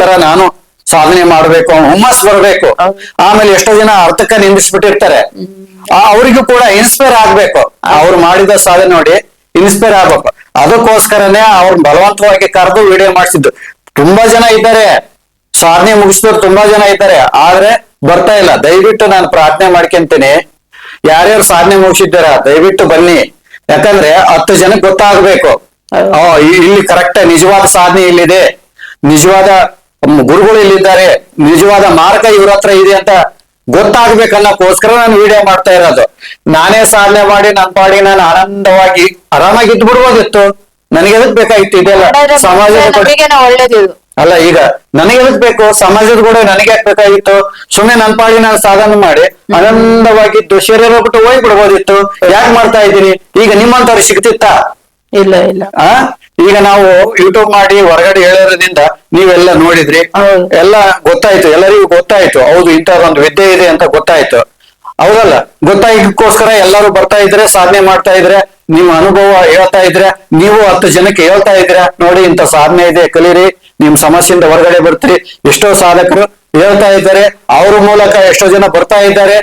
ತರ ನಾನು ಸಾಧನೆ ಮಾಡ್ಬೇಕು ಹುಮ್ಮಸ್ ಬರ್ಬೇಕು. ಆಮೇಲೆ ಎಷ್ಟೋ ಜನ ಅರ್ಥಕ್ಕ ನಿಂದಿಸ್ಬಿಟ್ಟಿರ್ತಾರೆ, ಅವರಿಗೂ ಕೂಡ ಇನ್ಸ್ಪೈರ್ ಆಗ್ಬೇಕು. ಅವ್ರು ಮಾಡಿದ ಸಾಧನೆ ನೋಡಿ ಇನ್ಸ್ಪೈರ್ ಆಗ್ಬೇಕು. ಅದಕ್ಕೋಸ್ಕರನೇ ಅವ್ರು ಬಲವಂತವಾಗಿ ಕರೆದು ವಿಡಿಯೋ ಮಾಡಿಸಿದ್ದು. ತುಂಬಾ ಜನ ಇದ್ದಾರೆ, ಸಾಧನೆ ಮುಗಿಸಿದವ್ರು ತುಂಬಾ ಜನ ಇದ್ದಾರೆ, ಆದ್ರೆ ಬರ್ತಾ ಇಲ್ಲ. ದಯವಿಟ್ಟು ನಾನು ಪ್ರಾರ್ಥನೆ ಮಾಡ್ಕೊಂತೀನಿ, ಯಾರ್ಯಾರು ಸಾಧನೆ ಮುಗಿಸಿದ್ದಾರ ದಯವಿಟ್ಟು ಬನ್ನಿ. ಯಾಕಂದ್ರೆ 10 ಜನಕ್ಕೆ ಗೊತ್ತಾಗ್ಬೇಕು, ಇಲ್ಲಿ ಕರೆಕ್ಟ್ ನಿಜವಾದ ಸಾಧನೆ ಇಲ್ಲಿದೆ, ನಿಜವಾದ ಗುರುಗಳು ಇಲ್ಲಿದ್ದಾರೆ, ನಿಜವಾದ ಮಾರ್ಗ ಇವ್ರ ಹತ್ರ ಇದೆ ಅಂತ ಗೊತ್ತಾಗ್ಬೇಕನ್ನೋಕ್ಕೋಸ್ಕರ ನಾನು ವಿಡಿಯೋ ಮಾಡ್ತಾ ಇರೋದು. ನಾನೇ ಸಾಧನೆ ಮಾಡಿ ನನ್ನ ಪಾಡಿಗೆ ನಾನು ಆನಂದವಾಗಿ ಆರಾಮಾಗಿ ಇದ್ದು ಬಿಡ್ಬೋದಿತ್ತು. ನನಗೆ ಎದಕ್ ಬೇಕಾಗಿತ್ತು ಇದೆಲ್ಲ? ಸಮಾಜದ ಒಳ್ಳೇದು. ಅಲ್ಲ, ಈಗ ನನಗೆ ಎದಕ್ ಬೇಕು? ಸಮಾಜದ ಕೂಡ ನನಗೆ ಯಾಕೆ ಬೇಕಾಗಿತ್ತು? ಸುಮ್ಮನೆ ನನ್ನ ಪಾಡಿ ನಾನು ಸಾಧನೆ ಮಾಡಿ ಆನಂದವಾಗಿದ್ದು ಶರೀರ ಬಿಟ್ಟು ಹೋಗಿ ಬಿಡ್ಬೋದಿತ್ತು. ಯಾಕೆ ಮಾಡ್ತಾ ಇದ್ದೀನಿ? ಈಗ ನಿಮ್ಮಂತವ್ರು ಸಿಗ್ತಿತ್ತಾ? ಇಲ್ಲ ಇಲ್ಲ. ಈಗ ನಾವು ಯೂಟ್ಯೂಬ್ ಮಾಡಿ ಹೊರಗಡೆ ಹೇಳೋದ್ರಿಂದ ನೀವೆಲ್ಲ ನೋಡಿದ್ರಿ, ಎಲ್ಲ ಗೊತ್ತಾಯ್ತು, ಎಲ್ಲರಿಗೂ ಗೊತ್ತಾಯ್ತು. ಹೌದು, ಇಂಥದ್ದೊಂದು ವಿದ್ಯೆ ಇದೆ ಅಂತ ಗೊತ್ತಾಯ್ತು. ಹೌದಲ್ಲ? ಗೊತ್ತಾಯ್ಕೋಸ್ಕರ ಎಲ್ಲರೂ ಬರ್ತಾ ಇದ್ರೆ, ಸಾಧನೆ ಮಾಡ್ತಾ ಇದ್ರೆ, ನಿಮ್ಮ ಅನುಭವ ಹೇಳ್ತಾ ಇದ್ರೆ, ನೀವು 10 ಜನಕ್ಕೆ ಹೇಳ್ತಾ ಇದ್ರೆ, ನೋಡಿ ಇಂಥ ಸಾಧನೆ ಇದೆ, ಕಲೀರಿ, ನಿಮ್ ಸಮಸ್ಯೆಯಿಂದ ಹೊರಗಡೆ ಬರ್ತೀರಿ. ಎಷ್ಟೋ ಸಾಧಕರು ಹೇಳ್ತಾ ಇದ್ದಾರೆ, ಅವ್ರ ಮೂಲಕ ಎಷ್ಟೋ ಜನ ಬರ್ತಾ ಇದ್ದಾರೆ.